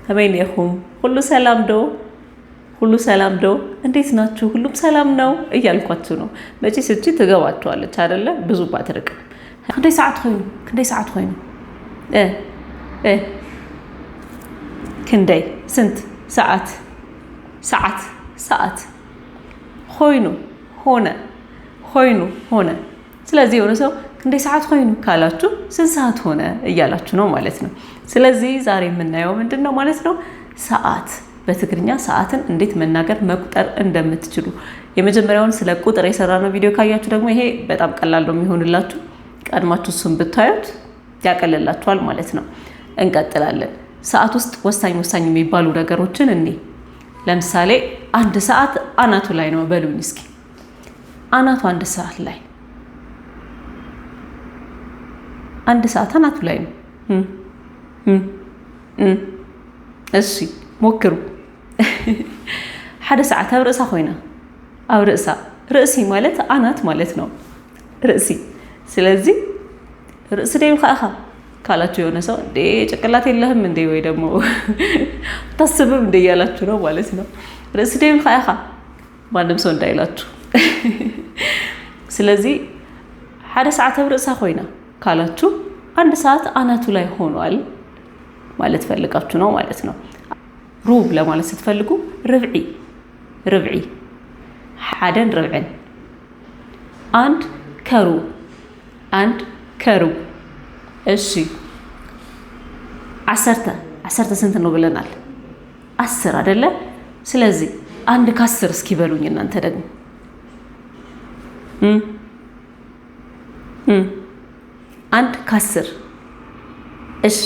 هبينيكم كله سلام دو ሁሉ ሰላም ዶ እንዴት ናችሁ ሁሉም ሰላም ነው እያልኳችሁ ነው መቼስ እቺ ተገባችኋለች አይደለ ብዙ ባትርቅ ክንደይ ሰዓት ሆይኑ ክንደይ ስንት ሰዓት ሆይኑ ሆነ ስለዚህ የሆነ ሰው ክንደይ ሰዓት ሆይኑ ካላችሁ ስንት ሰዓት ሆነ እያላችሁ ነው ማለት ነው ስለዚህ ዛሬ የምናየው ምንድነው ማለት ነው ሰዓት በትግርኛ ሰዓትን እንዴት መናገር መቁጠር እንደምትችሉ የመጀመሪያውን ስለ ቁጥር የሰራነው ቪዲዮ ካያችሁ ደግሞ ይሄ በጣም ቀላል ነው የሚሆንላችሁ ቀድማችሁ እሱን ብታዩት ያቀለላችኋል ማለት ነው እንቀጥላለን ሰዓት ውስጥ ወሳኝ የሚባሉ ነገሮችን ለምሳሌ አንድ ሰዓት አናቱ ላይ ነው በሉኝ እስኪ አናቱ አንድ ሰዓት ላይ አንድ ሰዓት አናቱ ላይ ነው እሺ ሞክሩ ሓደ ሰዓት ኣብ ርእሳ ኮይና ኣብ ርእሲ ማለት አናት ማለት ነው ርእሲ ስለዚህ ርእስ ደይልካ አኻ ካላችሁ የሆነ ሰው እንዴ ጭቅላት የለህም እንዴ ወይ ደግሞ ታስብም እንዴ ያላችሁ ነው ማለት ነው ርእስ ደይልካ አኻ ማንም ሰው እንዳይላችሁ ስለዚህ ሓደ ሰዓት ኣብ ርእሳ ኮይና ካላችሁ አንድ ሰዓት አናቱ ላይ ሆኗል ማለት ፈልጋችሁ ነው ማለት ነው ሩብ ለማለት ስትፈልጉ ربعي حدن ربعن አንድ ከሩብ እሺ عسرت ስንት ነው ብለናል 10 አይደለ ስለዚህ አንድ ከ10 እስኪ በሉኝ እናንተ ደግሞ አንድ ከ10 እሺ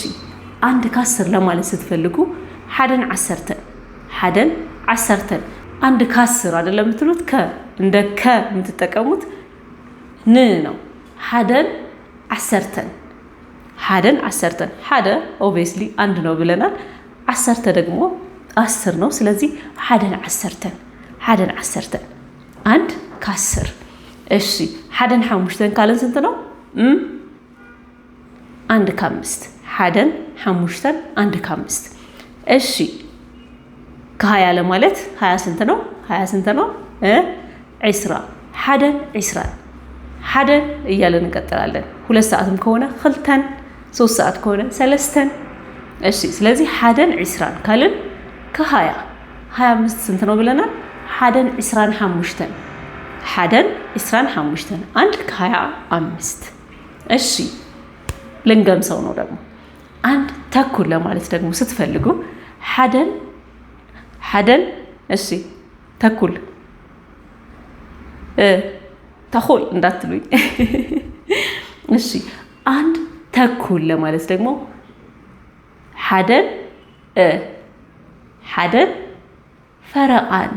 አንድ ከ10 ለማለት ስትፈልጉ حدن عسرتن አንድ ከ10 አይደለም የምትሉት እንደ የምትጠቀሙት ነው حدن عسرتن حደ obviously አንድ ነው ብለናል 10 ደግሞ 10 ነው ስለዚህ حدن عسرتن አንድ ከ10 እሺ حدن 5 ካለን ስንት ነው አንድ ከ5 حدن 5 አንድ ከ5 እሺ ከ20 ለማለት 20 ስንት ነው 10 حدن እያለን እንቀጥላለን 2 ሰዓትም ከሆነ 2 3 ሰዓት ከሆነ 3 እሺ ስለዚህ حدن 20 ካልን ከ20 25 ስንት ነው ብለናል حدن 25 አንድ ከ25 እሺ ልንገምሰው ነው ደግሞ አንድ ተኩል ለማለት ደግሞ ስትፈልጉ حدن እሺ ተኩል ተኩል እንዳትሉኝ እሺ አንድ ተኩል ለማለት ደግሞ حدن ፈረቃን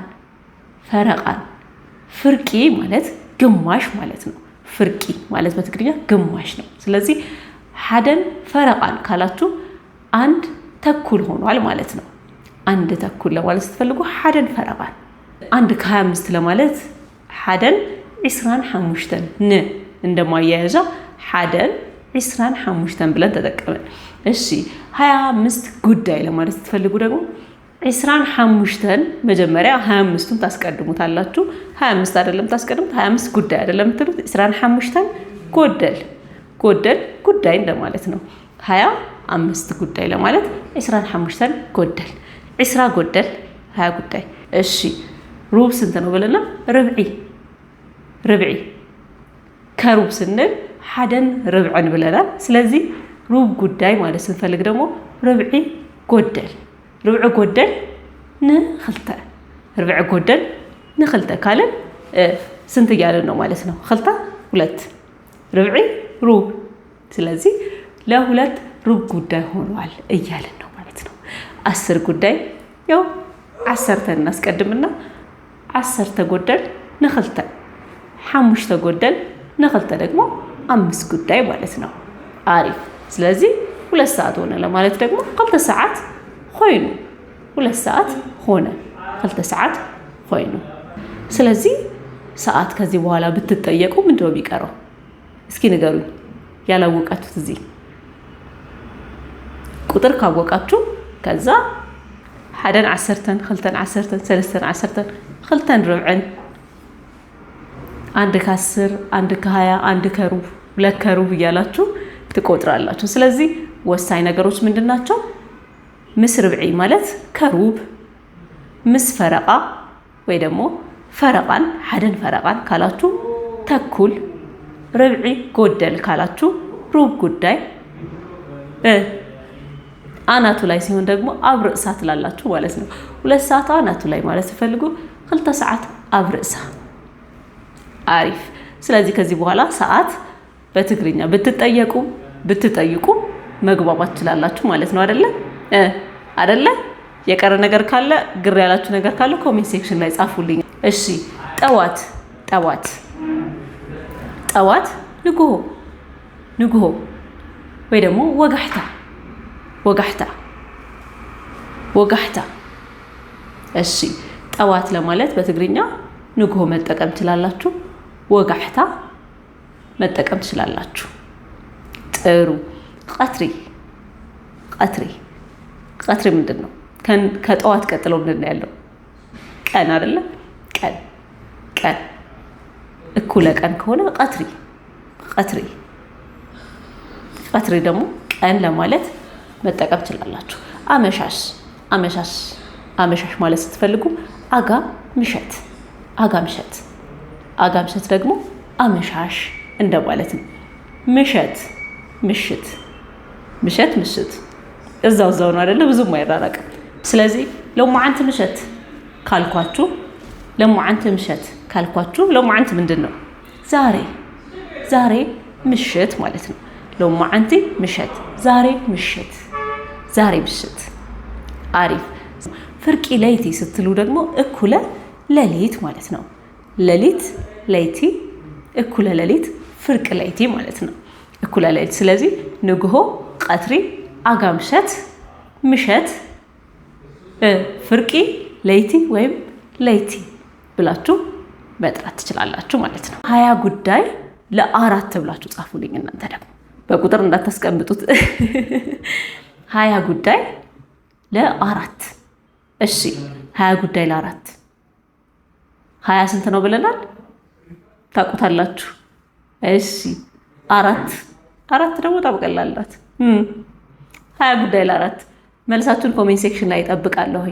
ፍርቂ ማለት ግማሽ ማለት ነው ፍርቂ ማለት በትግርኛ ግማሽ ነው ስለዚህ حدن ፈረቃን ካላችሁ አንድ ተኩል ሆኗል ማለት ነው አንድ ተኩል ለማለት ስትፈልጉ حدن ፈረቃን አንድ ከ25 ለማለት حدن 25 እንደማያያዣ حدن 25 ብለን ተጠቀመን እሺ 25 ጉዳይ ለማለት ስትፈልጉ ደግሞ 25 መጀመሪያ 25ን ታስቀድሙታላችሁ 25 አይደለም ታስቀድሙት 25 ጉዳይ አይደለም ትሉት 25 ጎደል ጉዳይ እንደማለት ነው 25 ጉዳይ ለማለት 25 ጎደል 20 ጎደል 20 ጉዳይ እሺ ሩብ ስንት ነው ብለና ربعي ከሩብ ስንል حدن ربعን ብለናል ስለዚህ ሩብ ጉዳይ ማለት ስንፈልግ ደግሞ ربع ጎደል ربع ጎደል ንخلተ ካለን ስንት ያለን ነው ማለት ነው 2 ربع ሩብ ስለዚህ ለሁለት ሩብ ጉዳይ ሆኗል እያለን ነው ማለት ነው 10 ጉዳይ ያው 10 እናስቀድምና 10 ጎደል ንخلተ 5 ጎደል ንخلተ ደግሞ 5 ጉዳይ ማለት ነው አሪፍ ስለዚህ 2 ሰዓት ሆነ ለማለት ደግሞ 2 ሰዓት ሆይኑ 2 ሰዓት ሆነ 2 ሰዓት ሆይኑ ስለዚህ ሰዓት ከዚህ በኋላ ብትጠየቁ ምንድነው ቢቀረው እስኪ ንገሩኝ ያላወቃችሁት እዚህ ቁጥር ካወቃችሁ ከዛ حدن عسرتن خلتن عسرتن سلستن عسرتن خلتن ربعن عندك 10 عندك 20 عندك ሩብ ሁለት ከሩብ እያላችሁ ትቆጥራላችሁ ስለዚህ ወሳኝ ነገሮች ምንድናቸው ምስ ርብዒ ማለት ከሩብ ምስ ፈረቃ ወይ ደግሞ ፈረቃን حدን ፈረቃን ካላችሁ ተኩል ርብዒ ጎደል ካላችሁ ሩብ ጉዳይ አናቱ ላይ ሲሆን ደግሞ አብርእሳ ትላላችሁ ማለት ነው 2 ሰዓት አናቱ ላይ ማለት ፈልጉ 2 ሰዓት አብርእሳ አሪፍ ስለዚህ ከዚህ በኋላ ሰዓት በትግርኛ ብትጠይቁ መግባባት ትችላላችሁ ማለት ነው አይደለ የቀረ ነገር ካለ ግር ያላችሁ ነገር ካለ ኮሜንት ሴክሽን ላይ ጻፉልኝ እሺ ጠዋት ንጉሆ ወይ ደግሞ ወጋህታ እሺ ጠዋት ለማለት በትግርኛ ንጉሆ መጠቀም ትችላላችሁ ወጋህታ መጠቀም ትችላላችሁ ጥሩ ቀትሪ ምንድነው ከጠዋት ቀጥሎ ምንድነው ያለው ቀን አይደለ ቀን እኩለ ቀን ከሆነ ቀትሪ ደግሞ ቀን ለማለት መጠቀም ትችላላችሁ አመሻሽ ማለት ስትፈልጉ አጋ ምሸት ደግሞ አመሻሽ እንደማለት ነው ምሽት እዛው ነው አይደለ ብዙም አይራራቅም ስለዚህ ለማዓንት ምሸት ካልኳችሁ ለማዓንት ምንድነው ዛሬ ምሽት ማለት ነው ለማዓንቲ ምሸት ዛሬ ምሽት አሪፍ ፍርቂ ለይቲ ስትሉ ደግሞ እኩለ ሌሊት ማለት ነው ለይቲ እኩለ ሌሊት ፍርቅ ለይቲ ማለት ነው እኩለ ሌሊት ስለዚህ ንጉሆ ቀትሪ አጋምሸት ምሸት ፍርቂ ለይቲ ወይም ለይቲ ብላችሁ መጥራት ትችላላችሁ ማለት ነው 20 ጉዳይ ለ4 ብላችሁ ጻፉልኝ እናንተ ደግሞ በቁጥር እንዳታስቀምጡት 20 ጉዳይ ለ4 እሺ 20 ጉዳይ ለ4 20 ስንት ነው ብለናል ታውቁታላችሁ እሺ 4 ደግሞ ታበቀላላት 20 ጉዳይ ለ4 መልሳችሁን ኮሜንት ሴክሽን ላይ እጠብቃለሁ